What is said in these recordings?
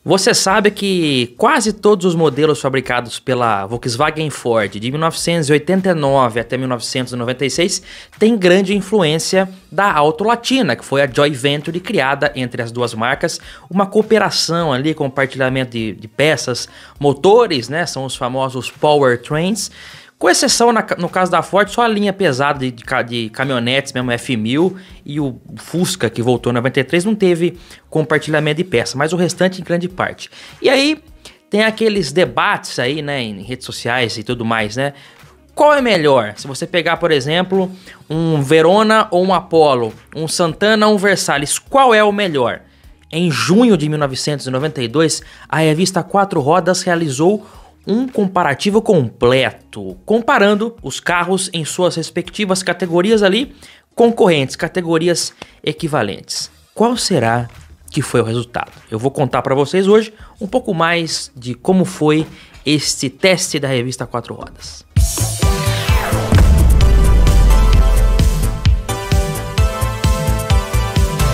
Você sabe que quase todos os modelos fabricados pela Volkswagen e Ford de 1989 até 1996 têm grande influência da Auto Latina, que foi a joint venture criada entre as duas marcas, uma cooperação ali, compartilhamento de peças, motores, né? São os famosos powertrains. Com exceção, no caso da Ford, só a linha pesada de caminhonetes, mesmo F1000 e o Fusca, que voltou em 93, não teve compartilhamento de peça, mas o restante em grande parte. E aí, tem aqueles debates aí, né, em redes sociais e tudo mais, né? Qual é melhor? Se você pegar, por exemplo, um Verona ou um Apollo, um Santana ou um Versalhes, qual é o melhor? Em junho de 1992, a revista Quatro Rodas realizou um comparativo completo, comparando os carros em suas respectivas categorias ali, concorrentes, categorias equivalentes. Qual será que foi o resultado? Eu vou contar para vocês hoje um pouco mais de como foi este teste da revista Quatro Rodas.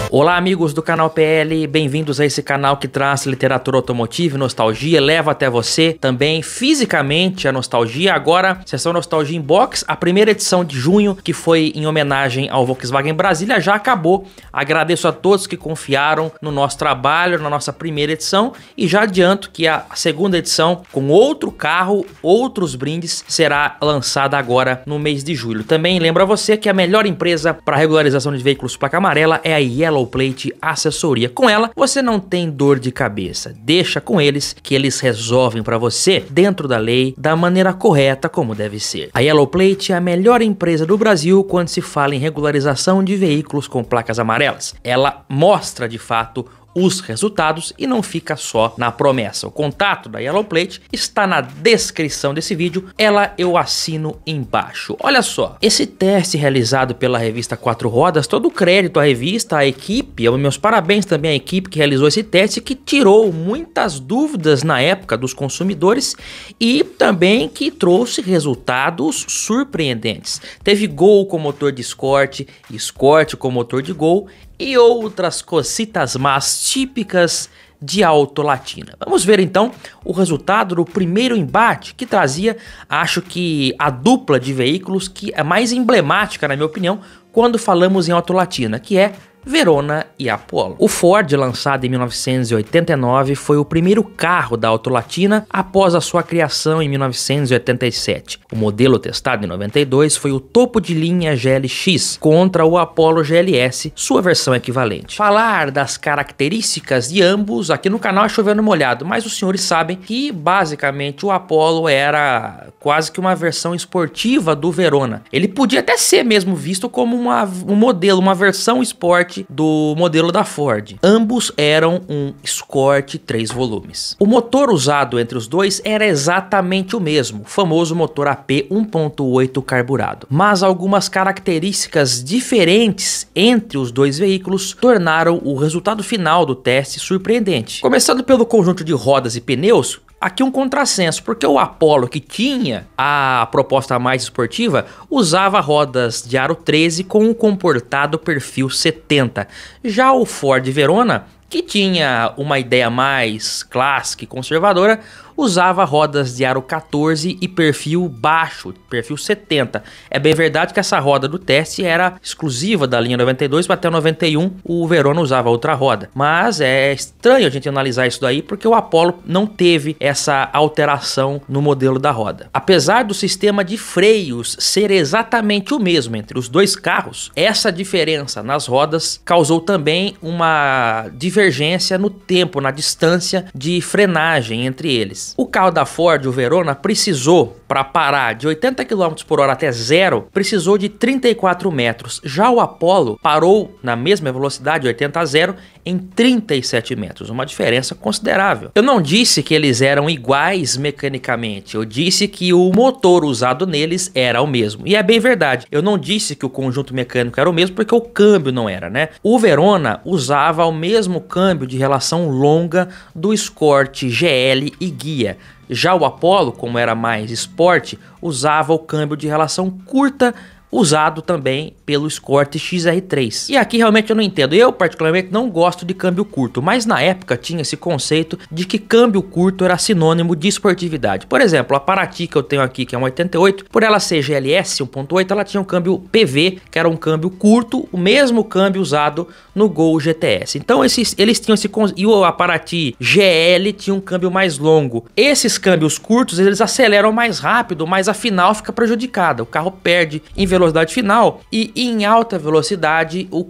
Olá amigos do canal PL, bem-vindos a esse canal que traz literatura automotiva e nostalgia, leva até você também fisicamente a nostalgia. Agora, sessão Nostalgia Inbox, a primeira edição de junho, que foi em homenagem ao Volkswagen Brasília, já acabou. Agradeço a todos que confiaram no nosso trabalho, na nossa primeira edição, e já adianto que a segunda edição, com outro carro, outros brindes, será lançada agora no mês de julho. Também lembro a você que a melhor empresa para regularização de veículos placa amarela é a Yellow Plate Assessoria. Com ela, você não tem dor de cabeça. Deixa com eles que eles resolvem para você dentro da lei, da maneira correta como deve ser. A Yellow Plate é a melhor empresa do Brasil quando se fala em regularização de veículos com placas amarelas. Ela mostra de fato os resultados e não fica só na promessa. O contato da Yellow Plate está na descrição desse vídeo, eu assino embaixo. Olha só, esse teste realizado pela revista Quatro Rodas, todo o crédito à revista, à equipe, meus parabéns também à equipe que realizou esse teste, que tirou muitas dúvidas na época dos consumidores e também que trouxe resultados surpreendentes. Teve Gol com motor de Escort, Escort com motor de Gol e outras cositas más típicas de Auto Latina. Vamos ver então o resultado do primeiro embate, que trazia, acho que a dupla de veículos que é mais emblemática, na minha opinião, quando falamos em Auto Latina, que é Verona e Apollo. O Ford, lançado em 1989, foi o primeiro carro da Auto Latina após a sua criação em 1987. O modelo testado em 92 foi o topo de linha GLX contra o Apollo GLS, sua versão equivalente. Falar das características de ambos aqui no canal é chovendo molhado, mas os senhores sabem que basicamente o Apollo era quase que uma versão esportiva do Verona. Ele podia até ser mesmo visto como um modelo, uma versão esporte do modelo da Ford. Ambos eram um Escort 3 volumes. O motor usado entre os dois era exatamente o mesmo, o famoso motor AP 1.8 carburado. Mas algumas características diferentes entre os dois veículos tornaram o resultado final do teste surpreendente. Começando pelo conjunto de rodas e pneus, aqui um contrassenso, porque o Apollo, que tinha a proposta mais esportiva, usava rodas de aro 13 com um comportado perfil 70. Já o Ford Verona, que tinha uma ideia mais clássica e conservadora, usava rodas de aro 14 e perfil baixo, perfil 70. É bem verdade que essa roda do teste era exclusiva da linha 92, até o 91 o Verona usava outra roda. Mas é estranho a gente analisar isso daí, porque o Apollo não teve essa alteração no modelo da roda. Apesar do sistema de freios ser exatamente o mesmo entre os dois carros, essa diferença nas rodas causou também uma divergência no tempo, na distância de frenagem entre eles. O carro da Ford, o Verona, precisou, para parar de 80 km por hora até zero, precisou de 34 metros. Já o Apollo parou na mesma velocidade, 80 a 0, em 37 metros, uma diferença considerável. Eu não disse que eles eram iguais mecanicamente, eu disse que o motor usado neles era o mesmo. E é bem verdade, eu não disse que o conjunto mecânico era o mesmo porque o câmbio não era, né? O Verona usava o mesmo câmbio de relação longa do Escort GL e guia. Já o Apollo, como era mais esporte, usava o câmbio de relação curta, usado também pelo Escort XR3. E aqui realmente eu não entendo. Eu particularmente não gosto de câmbio curto, mas na época tinha esse conceito de que câmbio curto era sinônimo de esportividade. Por exemplo, a Paraty que eu tenho aqui, que é um 88, por ela ser GLS 1.8, ela tinha um câmbio PV, que era um câmbio curto, o mesmo câmbio usado no Gol GTS. Então eles tinham esse... E a Paraty GL tinha um câmbio mais longo. Esses câmbios curtos, eles aceleram mais rápido, mas a final fica prejudicada. O carro perde em velocidade final e em alta velocidade o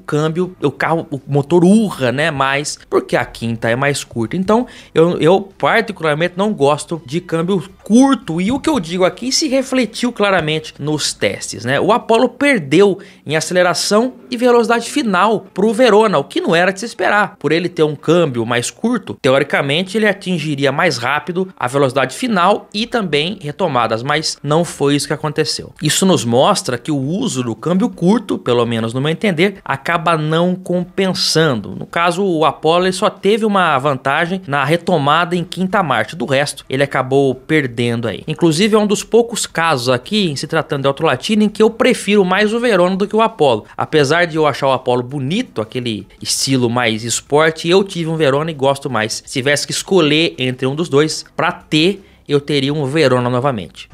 motor urra, né, mais, porque a quinta é mais curta. Então eu particularmente não gosto de câmbio curto, e o que eu digo aqui se refletiu claramente nos testes, né? O Apollo perdeu em aceleração e velocidade final para o Verona, o que não era de se esperar. Por ele ter um câmbio mais curto, teoricamente ele atingiria mais rápido a velocidade final e também retomadas, mas não foi isso que aconteceu. Isso nos mostra que o uso do câmbio curto, pelo menos no meu entender, acaba não compensando. No caso, o Apollo ele só teve uma vantagem na retomada em quinta marcha, do resto ele acabou perdendo aí. Inclusive é um dos poucos casos aqui, em se tratando de Autolatina, em que eu prefiro mais o Verona do que o Apollo. Apesar de eu achar o Apollo bonito, aquele estilo mais esporte, eu tive um Verona e gosto mais. Se tivesse que escolher entre um dos dois, para ter, eu teria um Verona novamente.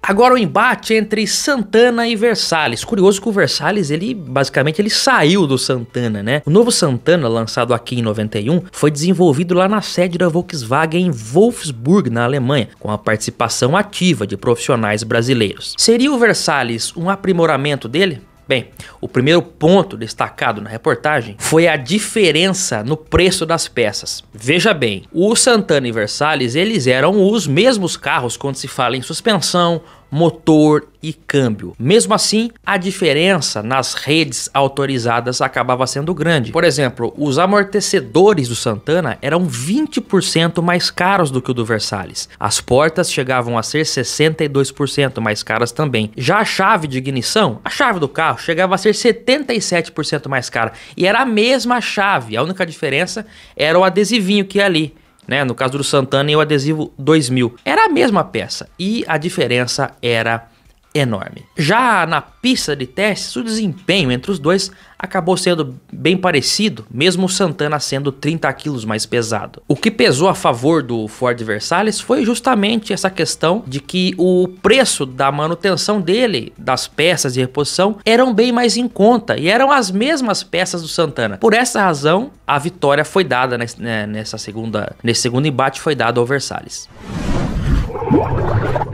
Agora o embate entre Santana e Versalles. Curioso que o Versalles, basicamente ele saiu do Santana, né? O novo Santana, lançado aqui em 91, foi desenvolvido lá na sede da Volkswagen em Wolfsburg, na Alemanha, com a participação ativa de profissionais brasileiros. Seria o Versalles um aprimoramento dele? Bem, o primeiro ponto destacado na reportagem foi a diferença no preço das peças. Veja bem, o Santana e Versalles, eles eram os mesmos carros quando se fala em suspensão, motor e câmbio. Mesmo assim, a diferença nas redes autorizadas acabava sendo grande. Por exemplo, os amortecedores do Santana eram 20% mais caros do que o do Versalles. As portas chegavam a ser 62% mais caras também. Já a chave de ignição, a chave do carro, chegava a ser 77% mais cara. E era a mesma chave, a única diferença era o adesivinho que ia ali, né? No caso do Santana e o adesivo 2000. Era a mesma peça e a diferença era enorme. Já na pista de testes, o desempenho entre os dois acabou sendo bem parecido, mesmo o Santana sendo 30 quilos mais pesado. O que pesou a favor do Ford Versalles foi justamente essa questão de que o preço da manutenção dele, das peças de reposição, eram bem mais em conta e eram as mesmas peças do Santana. Por essa razão, a vitória foi dada nesse segundo embate, foi dada ao Versalles.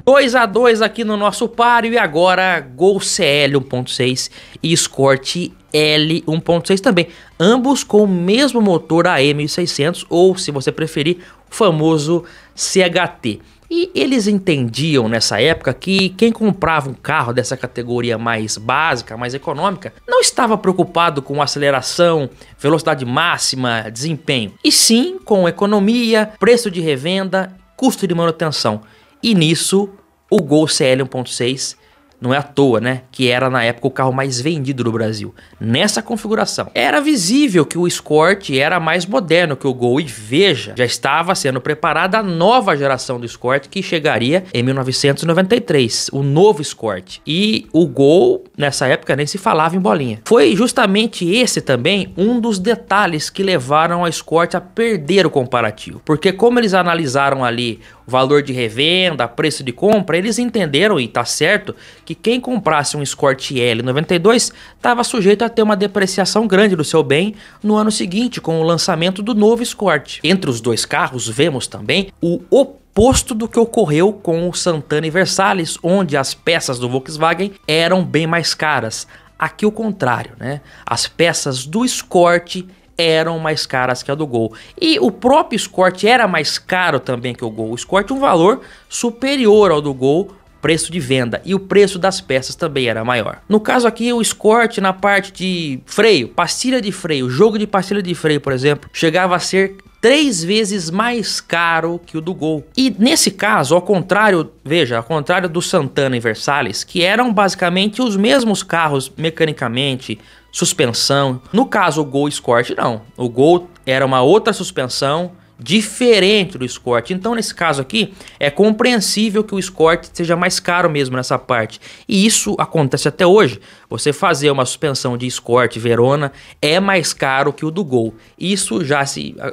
2-2 aqui no nosso páreo, e agora Gol CL 1.6 e Escort L 1.6 também, ambos com o mesmo motor AM1600, ou se você preferir, o famoso CHT. E eles entendiam nessa época que quem comprava um carro dessa categoria mais básica, mais econômica, não estava preocupado com aceleração, velocidade máxima, desempenho, e sim com economia, preço de revenda, custo de manutenção. E nisso, o Gol CL 1.6 não é à toa, né, que era na época o carro mais vendido do Brasil. Nessa configuração, era visível que o Escort era mais moderno que o Gol, e veja, já estava sendo preparada a nova geração do Escort, que chegaria em 1993, o novo Escort. E o Gol, nessa época, nem se falava em bolinha. Foi justamente esse também um dos detalhes que levaram a Escort a perder o comparativo, porque como eles analisaram ali o valor de revenda, preço de compra, eles entenderam, e tá certo, que quem comprasse um Escort L 92 estava sujeito a ter uma depreciação grande do seu bem no ano seguinte, com o lançamento do novo Escort. Entre os dois carros, vemos também o oposto do que ocorreu com o Santana e Versalles, onde as peças do Volkswagen eram bem mais caras. Aqui o contrário, né? As peças do Escort eram mais caras que a do Gol. E o próprio Escort era mais caro também que o Gol. O Escort um valor superior ao do Gol, preço de venda, e o preço das peças também era maior. No caso aqui, o Escort, na parte de freio, pastilha de freio, jogo de pastilha de freio, por exemplo, chegava a ser 3 vezes mais caro que o do Gol. E nesse caso, ao contrário, veja, ao contrário do Santana e Versalles, que eram basicamente os mesmos carros mecanicamente, suspensão. No caso, o Gol Escort não. O Gol era uma outra suspensão diferente do Escort. Então, nesse caso aqui, é compreensível que o Escort seja mais caro mesmo nessa parte. E isso acontece até hoje. Você fazer uma suspensão de Escort Verona é mais caro que o do Gol. Isso já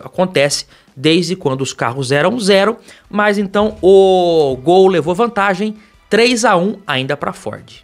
acontece desde quando os carros eram zero, mas então o Gol levou vantagem 3-1 ainda para Ford.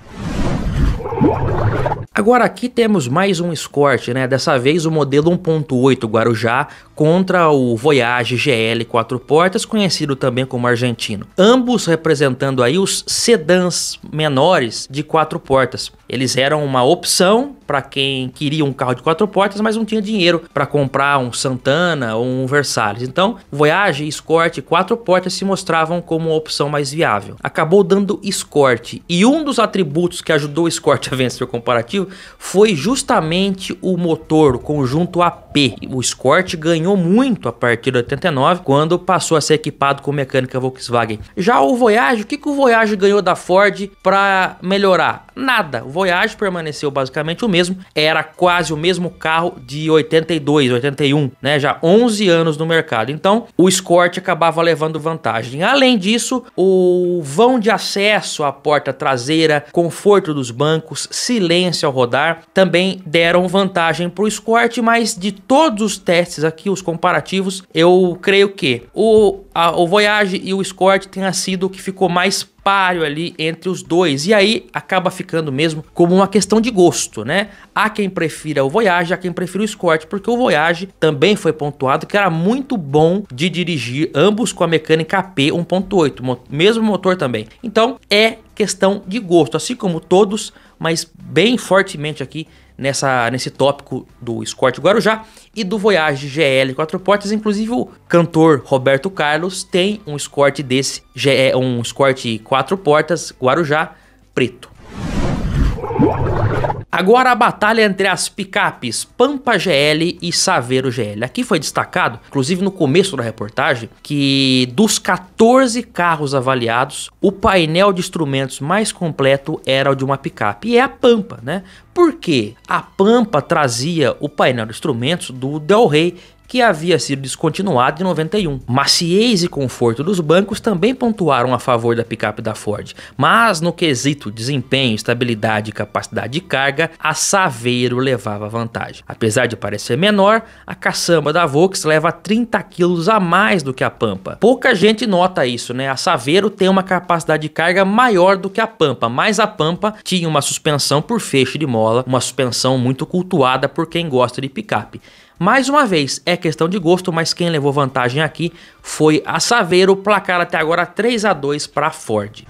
Agora aqui temos mais um Escort, né? Dessa vez o modelo 1.8 Guarujá contra o Voyage GL 4 portas, conhecido também como argentino. Ambos representando aí os sedãs menores de 4 portas. Eles eram uma opção para quem queria um carro de 4 portas, mas não tinha dinheiro para comprar um Santana ou um Versalhes. Então, Voyage e Escort 4 portas se mostravam como uma opção mais viável. Acabou dando Escort, e um dos atributos que ajudou o Escort a vencer o comparativo foi justamente o motor, o conjunto AP. O Escort ganhou muito a partir de 89, quando passou a ser equipado com mecânica Volkswagen. Já o Voyage, o que o Voyage ganhou da Ford para melhorar? Nada. O Voyage permaneceu basicamente o mesmo, era quase o mesmo carro de 82, 81, né? Já 11 anos no mercado. Então, o Escort acabava levando vantagem. Além disso, o vão de acesso à porta traseira, conforto dos bancos, silêncio ao rodar, também deram vantagem para o Escort, mas de todos os testes aqui, os comparativos, eu creio que o Voyage e o Escort tenha sido o que ficou mais páreo ali entre os dois, e aí acaba ficando mesmo como uma questão de gosto, né? Há quem prefira o Voyage, há quem prefira o Escort, porque o Voyage também foi pontuado que era muito bom de dirigir, ambos com a mecânica AP 1.8, mesmo motor também. Então é questão de gosto, assim como todos, mas bem fortemente aqui nesse tópico do Escort Guarujá e do Voyage GL 4 portas. Inclusive o cantor Roberto Carlos tem um Escort desse, um Escort 4 portas Guarujá preto. Agora a batalha entre as picapes Pampa GL e Saveiro GL. Aqui foi destacado, inclusive no começo da reportagem, que dos 14 carros avaliados, o painel de instrumentos mais completo era o de uma picape, e é a Pampa, né? Por quê? A Pampa trazia o painel de instrumentos do Del Rey, que havia sido descontinuado em 91. Maciez e conforto dos bancos também pontuaram a favor da picape da Ford, mas no quesito desempenho, estabilidade e capacidade de carga, a Saveiro levava vantagem. Apesar de parecer menor, a caçamba da Volks leva 30 kg a mais do que a Pampa. Pouca gente nota isso, né? A Saveiro tem uma capacidade de carga maior do que a Pampa, mas a Pampa tinha uma suspensão por feixe de mola, uma suspensão muito cultuada por quem gosta de picape. Mais uma vez, é questão de gosto, mas quem levou vantagem aqui foi a Saveiro, placar até agora 3-2 para a Ford.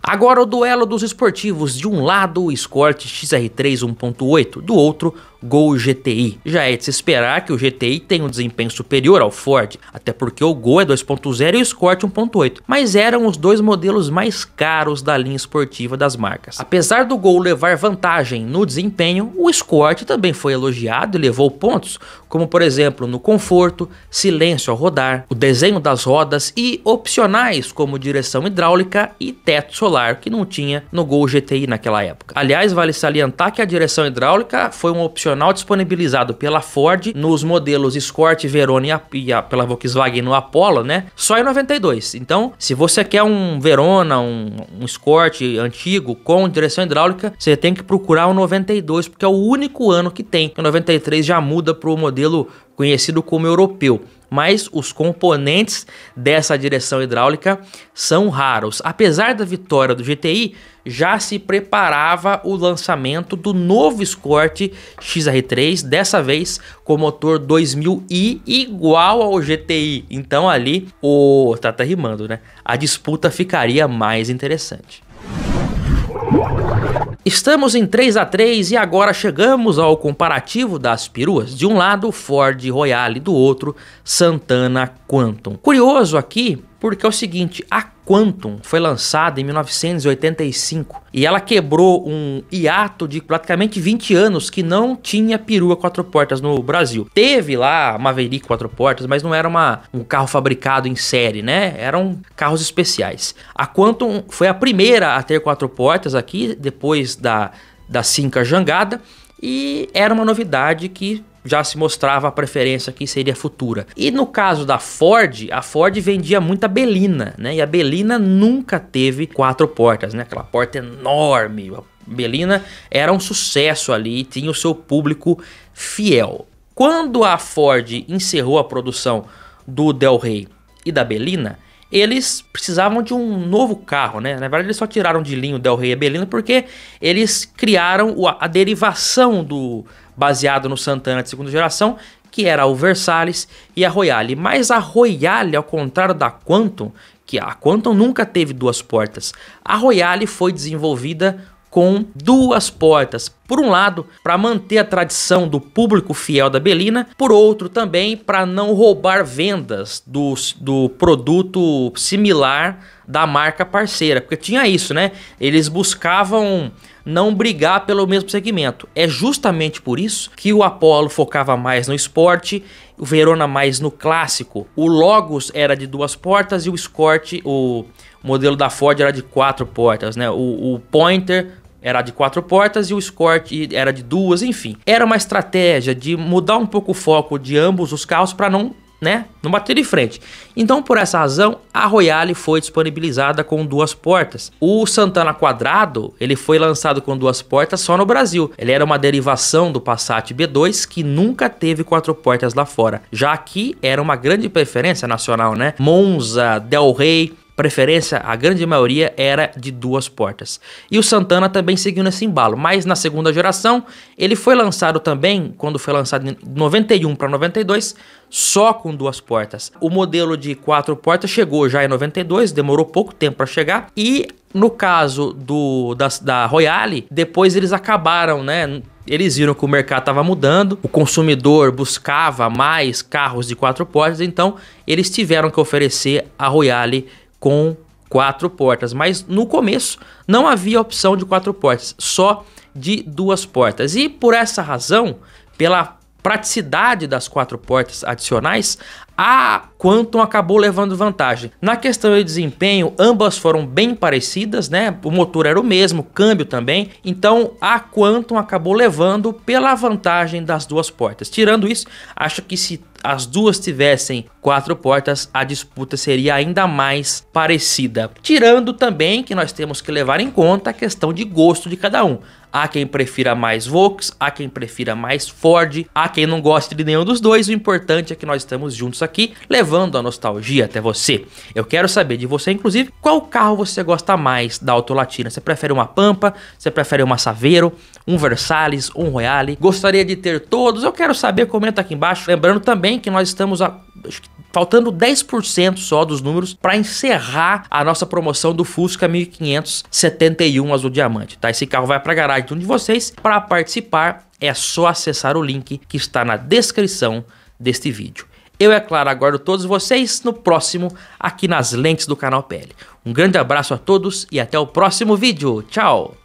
Agora o duelo dos esportivos, de um lado o Escort XR3 1.8, do outro Gol GTI. Já é de se esperar que o GTI tenha um desempenho superior ao Ford, até porque o Gol é 2.0 e o Escort 1.8, mas eram os dois modelos mais caros da linha esportiva das marcas. Apesar do Gol levar vantagem no desempenho, o Escort também foi elogiado e levou pontos, como por exemplo no conforto, silêncio ao rodar, o desenho das rodas e opcionais como direção hidráulica e teto solar, que não tinha no Gol GTI naquela época. Aliás, vale salientar que a direção hidráulica foi um opcional disponibilizado pela Ford nos modelos Escort, Verona e pela Volkswagen no Apollo, né? Só em 92. Então, se você quer um Verona, um Escort antigo com direção hidráulica, você tem que procurar o 92, porque é o único ano que tem. O 93 já muda para o modelo conhecido como europeu, mas os componentes dessa direção hidráulica são raros. Apesar da vitória do GTI, já se preparava o lançamento do novo Escort XR3, dessa vez com motor 2000i igual ao GTI. Então ali, tá rimando, né? A disputa ficaria mais interessante. Estamos em 3-3 e agora chegamos ao comparativo das peruas. De um lado, Ford Royale, do outro, Santana Quantum. Curioso aqui, porque é o seguinte, a Quantum foi lançada em 1985 e ela quebrou um hiato de praticamente 20 anos que não tinha perua 4 portas no Brasil. Teve lá a Maverick 4 portas, mas não era um carro fabricado em série, né? Eram carros especiais. A Quantum foi a primeira a ter 4 portas aqui, depois da Simca Jangada, e era uma novidade que já se mostrava a preferência que seria futura. E no caso da Ford, a Ford vendia muita Belina, né? E a Belina nunca teve 4 portas, né? Aquela porta enorme. A Belina era um sucesso ali, tinha o seu público fiel. Quando a Ford encerrou a produção do Del Rey e da Belina, eles precisavam de um novo carro, né? Na verdade, eles só tiraram de linha o Del Rey e a Belina porque eles criaram a derivação do baseado no Santana de segunda geração, que era o Versalhes e a Royale. Mas a Royale, ao contrário da Quantum, que a Quantum nunca teve 2 portas, a Royale foi desenvolvida com 2 portas. Por um lado, para manter a tradição do público fiel da Belina, por outro também para não roubar vendas do produto similar da marca parceira, porque tinha isso, né? Eles buscavam não brigar pelo mesmo segmento. É justamente por isso que o Apollo focava mais no esporte, o Verona mais no clássico. O Logos era de 2 portas e o Escort, o modelo da Ford, era de 4 portas, né? O Pointer era de 4 portas e o Escort era de 2, enfim. Era uma estratégia de mudar um pouco o foco de ambos os carros para não bater de frente. Então, por essa razão, a Royale foi disponibilizada com 2 portas. O Santana Quadrado, ele foi lançado com 2 portas só no Brasil. Ele era uma derivação do Passat B2 que nunca teve 4 portas lá fora. Já aqui era uma grande preferência nacional, né? Monza, Del Rey, preferência, a grande maioria era de 2 portas. E o Santana também seguiu nesse embalo, mas na segunda geração ele foi lançado também, quando foi lançado em 91 para 92, só com 2 portas. O modelo de 4 portas chegou já em 92, demorou pouco tempo para chegar, e no caso da Royale, depois eles acabaram, né? Eles viram que o mercado estava mudando, o consumidor buscava mais carros de 4 portas, então eles tiveram que oferecer a Royale com 4 portas, mas no começo não havia opção de 4 portas, só de 2 portas. E por essa razão, pela praticidade das 4 portas adicionais, a Quantum acabou levando vantagem. Na questão de desempenho, ambas foram bem parecidas, né? O motor era o mesmo, o câmbio também. Então a Quantum acabou levando pela vantagem das 2 portas. Tirando isso, acho que se as duas tivessem 4 portas, a disputa seria ainda mais parecida. Tirando também que nós temos que levar em conta a questão de gosto de cada um. Há quem prefira mais Volks, há quem prefira mais Ford, há quem não goste de nenhum dos dois. O importante é que nós estamos juntos aqui, levando a nostalgia até você. Eu quero saber de você, inclusive, qual carro você gosta mais da Auto Latina. Você prefere uma Pampa? Você prefere uma Saveiro? Um Versalhes? Um Royale? Gostaria de ter todos? Eu quero saber, comenta aqui embaixo. Lembrando também que nós estamos faltando 10% só dos números para encerrar a nossa promoção do Fusca 1571 Azul Diamante, tá? Esse carro vai para a garagem de um de vocês. Para participar é só acessar o link que está na descrição deste vídeo. Eu, é claro, aguardo todos vocês no próximo aqui nas lentes do canal PL. Um grande abraço a todos e até o próximo vídeo. Tchau!